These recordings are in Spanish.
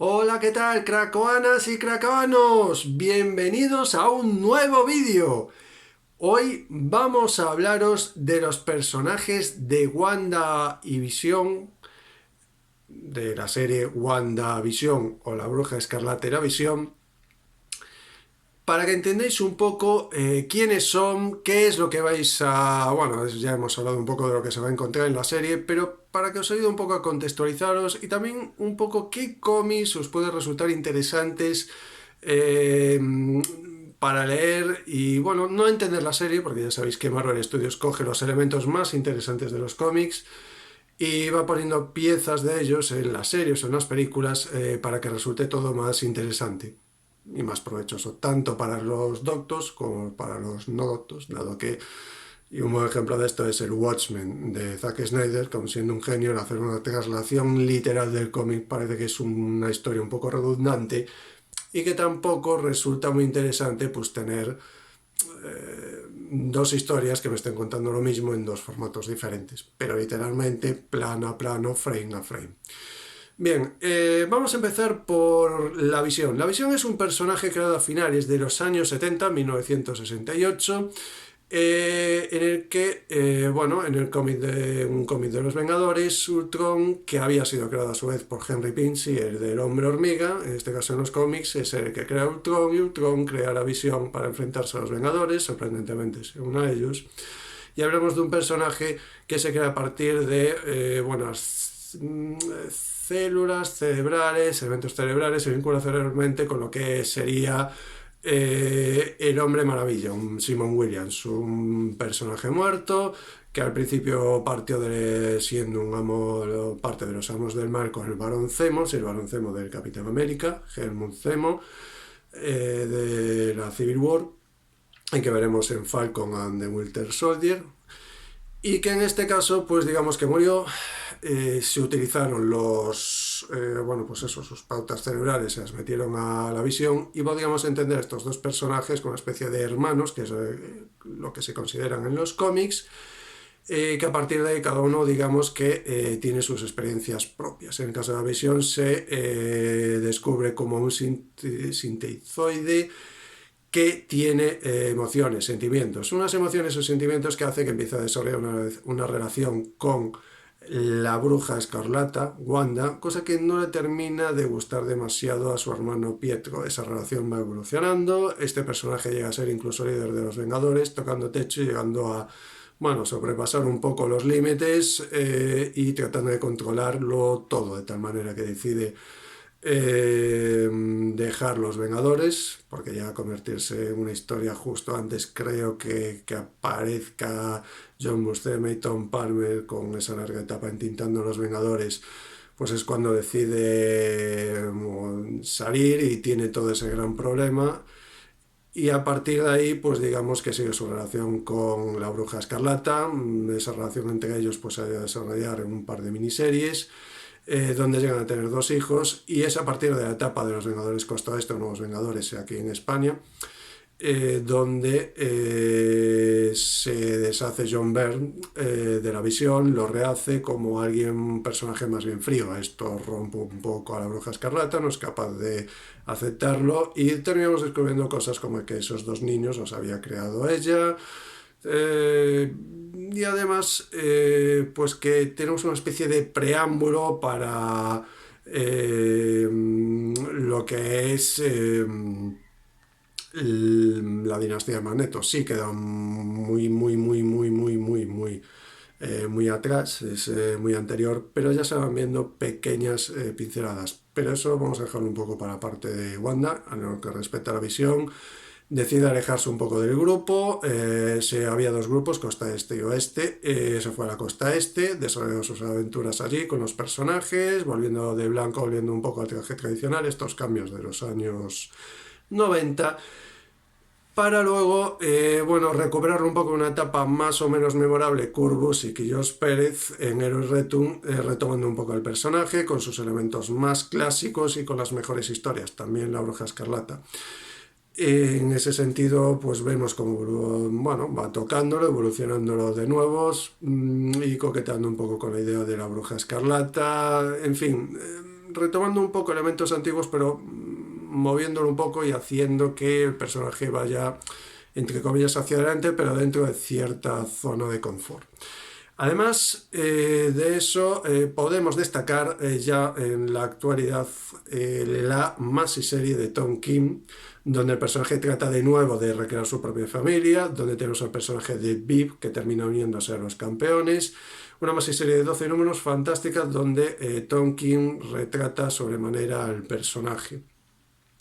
Hola, ¿qué tal, cracoanas y cracoanos? Bienvenidos a un nuevo vídeo. Hoy vamos a hablaros de los personajes de Wanda y Visión, de la serie WandaVision o La Bruja Escarlata y la Visión, para que entendáis un poco quiénes son, qué es lo que vais a... Bueno, ya hemos hablado un poco de lo que se va a encontrar en la serie, pero para que os ayude un poco a contextualizaros y también un poco qué cómics os puede resultar interesantes eh, para leer y, bueno, no entender la serie, porque ya sabéis que Marvel Studios coge los elementos más interesantes de los cómics y va poniendo piezas de ellos en las series o en las películas para que resulte todo más interesante y más provechoso, tanto para los doctos como para los no doctos, dado que, y un buen ejemplo de esto es el Watchmen de Zack Snyder, como siendo un genio, al hacer una traslación literal del cómic parece que es una historia un poco redundante y que tampoco resulta muy interesante pues tener dos historias que me estén contando lo mismo en dos formatos diferentes, pero literalmente plano a plano, frame a frame. Bien, vamos a empezar por la Visión. La Visión es un personaje creado a finales de los años 70, 1968, en el que, bueno, en el cómic de un cómic de los Vengadores, Ultron, que había sido creado a su vez por Henry Pinci, el del Hombre Hormiga, en este caso en los cómics, es el que crea Ultron, y Ultron crea la Visión para enfrentarse a los Vengadores, sorprendentemente se une a ellos. Y hablamos de un personaje que se crea a partir de, bueno, células cerebrales, elementos cerebrales, se vincula cerebralmente con lo que sería el Hombre Maravilla, un Simon Williams, un personaje muerto que al principio partió de siendo un amo, parte de los amos del mar con el Barón Zemo, el Barón Zemo del Capitán América, Helmut Zemo, de la Civil War, en que veremos en Falcon and the Winter Soldier, y que en este caso, pues digamos que murió. Se utilizaron bueno, pues eso, sus pautas cerebrales, se las metieron a la Visión y podríamos entender a estos dos personajes como una especie de hermanos, que es lo que se consideran en los cómics, que a partir de ahí cada uno, digamos que tiene sus experiencias propias. En el caso de la Visión se descubre como un sintezoide que tiene emociones, sentimientos. Unas emociones o sentimientos que hace que empiece a desarrollar una relación con la bruja escarlata, Wanda, cosa que no le termina de gustar demasiado a su hermano Pietro. Esa relación va evolucionando, este personaje llega a ser incluso líder de los Vengadores, tocando techo y llegando a, bueno, sobrepasar un poco los límites y tratando de controlarlo todo, de tal manera que decide dejar los Vengadores, porque llega a convertirse en una historia justo antes, creo que aparezca John Buscema y Tom Palmer con esa larga etapa entintando los Vengadores, pues es cuando decide salir y tiene todo ese gran problema. Y a partir de ahí, pues digamos que sigue su relación con la Bruja Escarlata, esa relación entre ellos pues se va a desarrollar en un par de miniseries, donde llegan a tener dos hijos, y es a partir de la etapa de los Vengadores Costa Oeste o Nuevos Vengadores aquí en España, donde se deshace John Byrne de la Visión, lo rehace como alguien, un personaje más bien frío. Esto rompe un poco a la Bruja Escarlata, no es capaz de aceptarlo y terminamos descubriendo cosas como que esos dos niños los había creado ella. Y además, pues que tenemos una especie de preámbulo para lo que es la dinastía de Magneto. Sí queda muy atrás, es muy anterior, pero ya se van viendo pequeñas pinceladas. Pero eso vamos a dejarlo un poco para la parte de Wanda, a lo que respecta a la Visión. Decide alejarse un poco del grupo, había dos grupos, costa este y oeste, se fue a la costa este, desarrolló sus aventuras allí con los personajes, volviendo de blanco, volviendo un poco al traje tradicional, estos cambios de los años 90, para luego, bueno, recuperar un poco una etapa más o menos memorable, Kurbus y Quillos Pérez en Heroes Return, retomando un poco el personaje con sus elementos más clásicos y con las mejores historias, también la Bruja Escarlata. En ese sentido, pues vemos como, bueno, va tocándolo, evolucionándolo de nuevos y coqueteando un poco con la idea de la Bruja Escarlata, en fin, retomando un poco elementos antiguos, pero moviéndolo un poco y haciendo que el personaje vaya, entre comillas, hacia adelante, pero dentro de cierta zona de confort. Además de eso, podemos destacar ya en la actualidad la maxi-serie de Tom King, donde el personaje trata de nuevo de recrear su propia familia, donde tenemos al personaje de Viv, que termina uniéndose a los campeones. Una maxi-serie de 12 números fantásticas donde Tom King retrata sobremanera al personaje,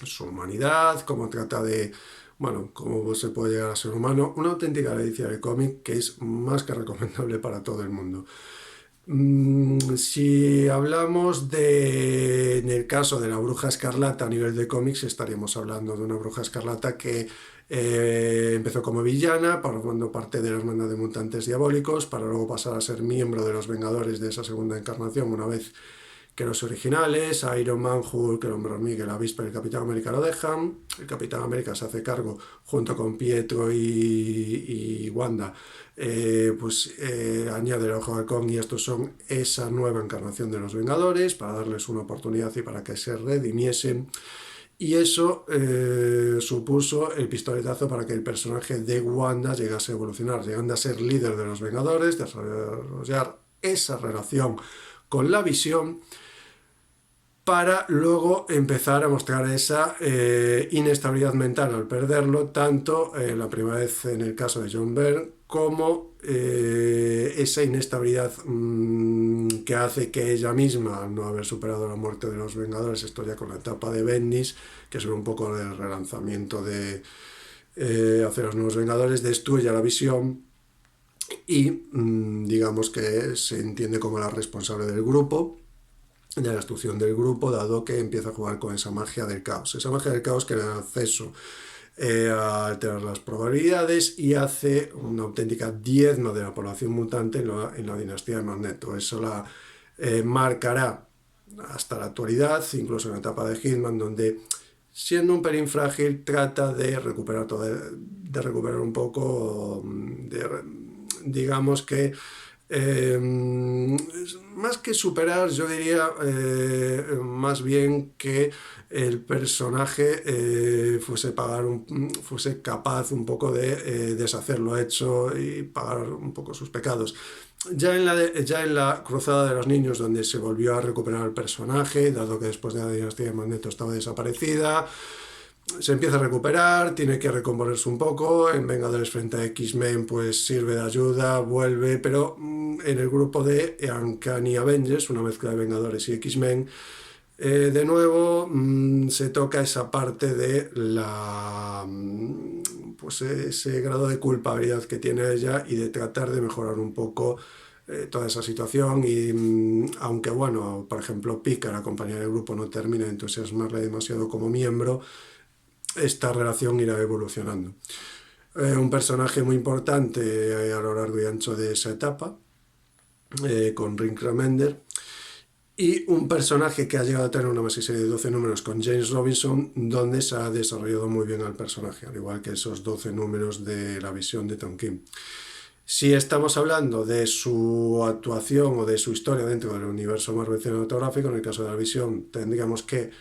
su humanidad, cómo trata de, bueno, cómo se puede llegar a ser humano. Una auténtica delicia de cómic que es más que recomendable para todo el mundo. Si hablamos en el caso de la Bruja Escarlata a nivel de cómics, estaríamos hablando de una Bruja Escarlata que empezó como villana, formando parte de la Hermandad de Mutantes Diabólicos, para luego pasar a ser miembro de los Vengadores de esa segunda encarnación, una vez que los originales, Iron Man, Hulk, el Hombre Hormiga, la Avispa y el Capitán América lo dejan. El Capitán América se hace cargo, junto con Pietro y Wanda, añade el Ojo de Halcón, y estos son esa nueva encarnación de los Vengadores, para darles una oportunidad y para que se redimiesen. Y eso supuso el pistoletazo para que el personaje de Wanda llegase a evolucionar, llegando a ser líder de los Vengadores, desarrollar esa relación con la Visión, para luego empezar a mostrar esa inestabilidad mental al perderlo, tanto la primera vez en el caso de John Byrne, como esa inestabilidad que hace que ella misma, al no haber superado la muerte de los Vengadores, esto ya con la etapa de Bendis, que es un poco el relanzamiento de hacia los nuevos Vengadores, destruye la Visión y digamos que se entiende como la responsable del grupo, de la destrucción del grupo, dado que empieza a jugar con esa magia del caos. Esa magia del caos que le da acceso a alterar las probabilidades y hace una auténtica diezma de la población mutante en la dinastía de Magneto. Eso la marcará hasta la actualidad, incluso en la etapa de Hitman, donde, siendo un pelín frágil, trata de recuperar un poco, digamos que más que superar, yo diría más bien que el personaje fuese capaz un poco de deshacer lo hecho y pagar un poco sus pecados. Ya en la Cruzada de los Niños, donde se volvió a recuperar el personaje, dado que después de la dinastía de Magneto estaba desaparecida, se empieza a recuperar, tiene que recomponerse un poco. En Vengadores frente a X-Men pues sirve de ayuda, vuelve, pero en el grupo de Uncanny Avengers, una mezcla de Vengadores y X-Men, de nuevo se toca esa parte de pues ese grado de culpabilidad que tiene ella y de tratar de mejorar un poco toda esa situación. Y aunque, bueno, por ejemplo, Pika, la compañera del grupo, no termina de entusiasmarle demasiado como miembro, esta relación irá evolucionando. Un personaje muy importante a lo largo y ancho de esa etapa, con Rick Remender, y un personaje que ha llegado a tener una serie de 12 números con James Robinson, donde se ha desarrollado muy bien al personaje, al igual que esos 12 números de la Visión de Tom King. Si estamos hablando de su actuación o de su historia dentro del universo Marvel cinematográfico, en el caso de la Visión tendríamos que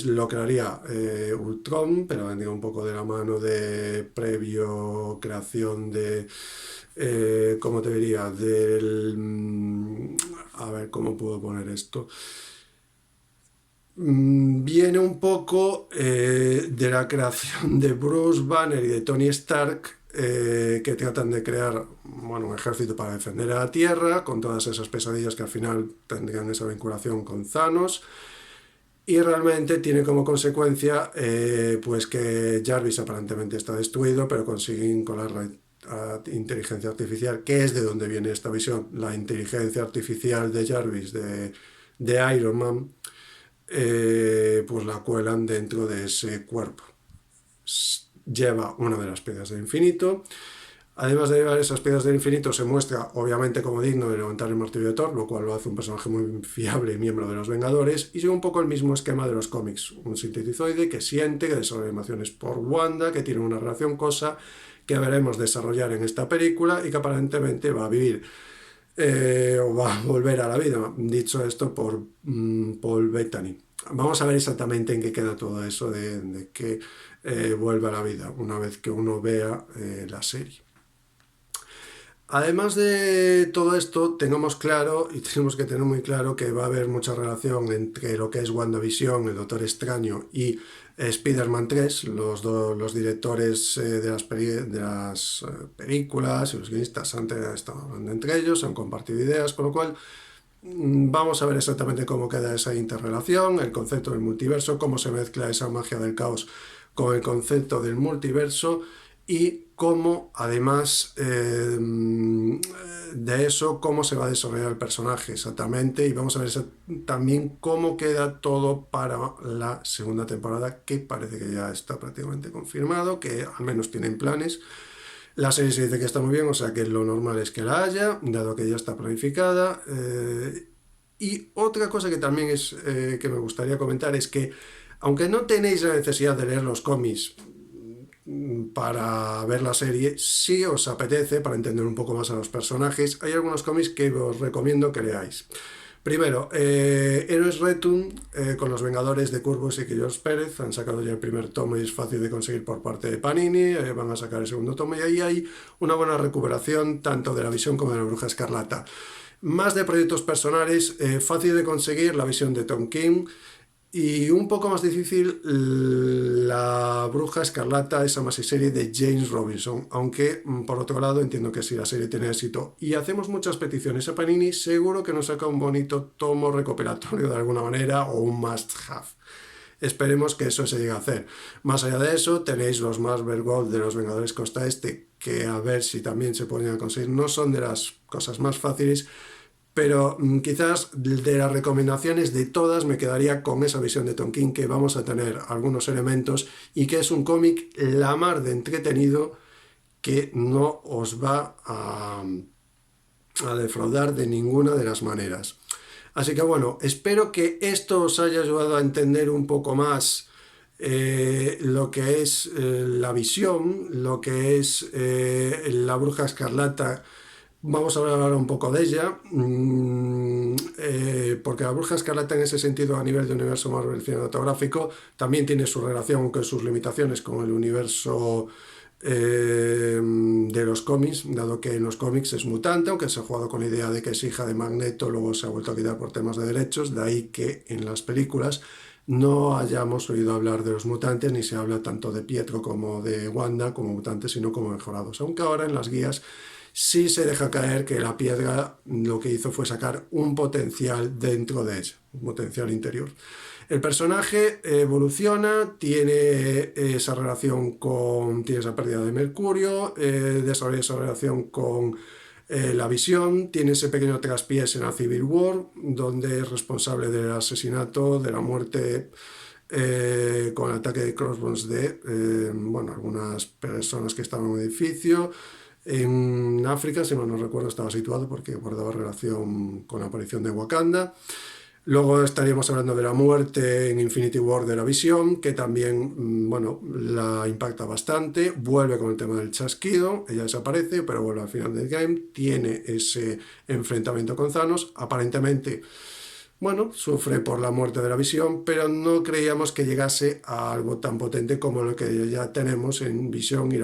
lo crearía Ultron, pero vendría un poco de la mano de previo creación de, ¿cómo te diría? A ver, ¿cómo puedo poner esto? Viene un poco de la creación de Bruce Banner y de Tony Stark, que tratan de crear, bueno, un ejército para defender a la Tierra, con todas esas pesadillas que al final tendrían esa vinculación con Thanos, y realmente tiene como consecuencia pues que Jarvis aparentemente está destruido, pero consiguen colar la inteligencia artificial, que es de donde viene esta visión, la inteligencia artificial de Jarvis, de Iron Man, pues la cuelan dentro de ese cuerpo. Lleva una de las piedras del infinito. Además de llevar esas piedras del infinito, se muestra obviamente como digno de levantar el martillo de Thor, lo cual lo hace un personaje muy fiable y miembro de los Vengadores, y sigue un poco el mismo esquema de los cómics. Un sintetizoide que siente, que desarrolla emociones por Wanda, que tiene una relación, cosa que veremos desarrollar en esta película y que aparentemente va a vivir o va a volver a la vida, dicho esto por Paul Bettany. Vamos a ver exactamente en qué queda todo eso de que vuelve a la vida una vez que uno vea la serie. Además de todo esto, tengamos claro y tenemos que tener muy claro que va a haber mucha relación entre lo que es WandaVision, el Doctor Extraño y Spider-Man 3, los directores de las películas y los guionistas han estado hablando entre ellos, han compartido ideas, con lo cual vamos a ver exactamente cómo queda esa interrelación, el concepto del multiverso, cómo se mezcla esa magia del caos con el concepto del multiverso y cómo además de eso, cómo se va a desarrollar el personaje exactamente, y vamos a ver también cómo queda todo para la segunda temporada, que parece que ya está prácticamente confirmado, que al menos tienen planes. La serie se dice que está muy bien, o sea que lo normal es que la haya, dado que ya está planificada. Y otra cosa que también es que me gustaría comentar es que, aunque no tenéis la necesidad de leer los cómics para ver la serie, si os apetece, para entender un poco más a los personajes, hay algunos cómics que os recomiendo que leáis. Primero, Héroes Return, con los Vengadores de Kurt Busiek y George Pérez. Han sacado ya el primer tomo y es fácil de conseguir por parte de Panini. Van a sacar el segundo tomo y ahí hay una buena recuperación tanto de la Visión como de la Bruja Escarlata. Más de proyectos personales, fácil de conseguir la Visión de Tom King. Y un poco más difícil, La Bruja Escarlata, esa serie de James Robinson, aunque por otro lado entiendo que si la serie tiene éxito y hacemos muchas peticiones a Panini, seguro que nos saca un bonito tomo recopilatorio de alguna manera o un must have. Esperemos que eso se llegue a hacer. Más allá de eso, tenéis los Marvel Gold de los Vengadores Costa Este, que a ver si también se pueden conseguir. No son de las cosas más fáciles, pero quizás de las recomendaciones de todas me quedaría con esa Visión de Tom King, que vamos a tener algunos elementos y que es un cómic la mar de entretenido que no os va a defraudar de ninguna de las maneras. Así que bueno, espero que esto os haya ayudado a entender un poco más lo que es la Visión, lo que es la Bruja Escarlata. Vamos a hablar ahora un poco de ella, porque la Bruja Escarlata en ese sentido a nivel de universo Marvel cinematográfico también tiene su relación con sus limitaciones con el universo de los cómics, dado que en los cómics es mutante, aunque se ha jugado con la idea de que es hija de Magneto, luego se ha vuelto a quitar por temas de derechos, de ahí que en las películas no hayamos oído hablar de los mutantes, ni se habla tanto de Pietro como de Wanda como mutantes, sino como mejorados, aunque ahora en las guías sí se deja caer que la piedra lo que hizo fue sacar un potencial dentro de ella, un potencial interior. El personaje evoluciona, tiene esa relación tiene esa pérdida de Mercurio, desarrolla esa relación con la Visión, tiene ese pequeño traspiés en la Civil War, donde es responsable del asesinato, de la muerte con el ataque de crossbones de algunas personas que estaban en un edificio. En África, si mal no recuerdo, estaba situado porque guardaba relación con la aparición de Wakanda. Luego estaríamos hablando de la muerte en Infinity War de la Visión, que también, la impacta bastante. Vuelve con el tema del chasquido, ella desaparece, pero vuelve al final del game. Tiene ese enfrentamiento con Thanos. Aparentemente, sufre por la muerte de la Visión, pero no creíamos que llegase a algo tan potente como lo que ya tenemos en Visión y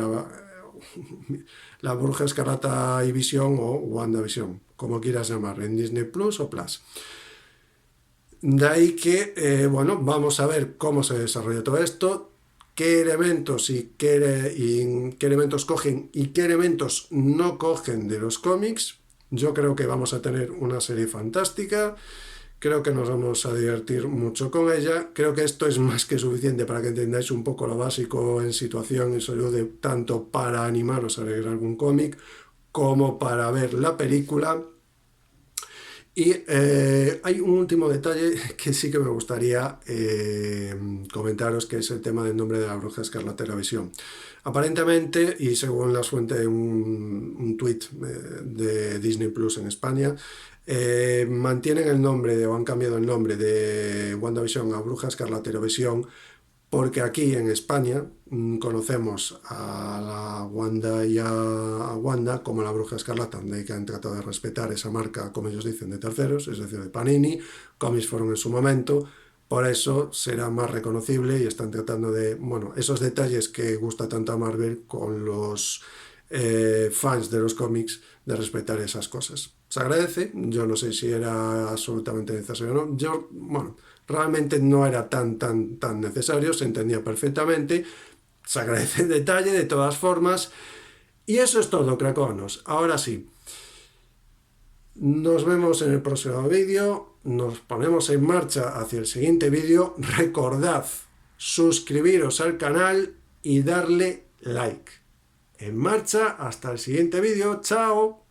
la Bruja Escarlata y Visión, o WandaVision, como quieras llamar, en Disney Plus o Plus. De ahí que, vamos a ver cómo se desarrolla todo esto, qué elementos qué elementos cogen y qué elementos no cogen de los cómics. Yo creo que vamos a tener una serie fantástica. Creo que nos vamos a divertir mucho con ella. Creo que esto es más que suficiente para que entendáis un poco lo básico en situación y salud, tanto para animaros a leer algún cómic como para ver la película. Y hay un último detalle que sí que me gustaría comentaros, que es el tema del nombre de la Bruja Escarlata y la Visión. Aparentemente, y según las fuentes de un tweet de Disney Plus en España, mantienen el nombre o han cambiado el nombre de WandaVision a Bruja Escarlata y la Visión porque aquí en España conocemos a la Wanda y a Wanda como la Bruja Escarlata, de que han tratado de respetar esa marca, como ellos dicen, de terceros, es decir, de Panini, Comics Forum en su momento, por eso será más reconocible y están tratando de, bueno, esos detalles que gusta tanto a Marvel con los fans de los cómics, de respetar esas cosas. Se agradece, yo no sé si era absolutamente necesario o no, yo, bueno, realmente no era tan necesario, se entendía perfectamente, se agradece el detalle de todas formas, y eso es todo, craconos. Ahora sí, nos vemos en el próximo vídeo, nos ponemos en marcha hacia el siguiente vídeo. Recordad suscribiros al canal y darle like. En marcha, hasta el siguiente vídeo, chao.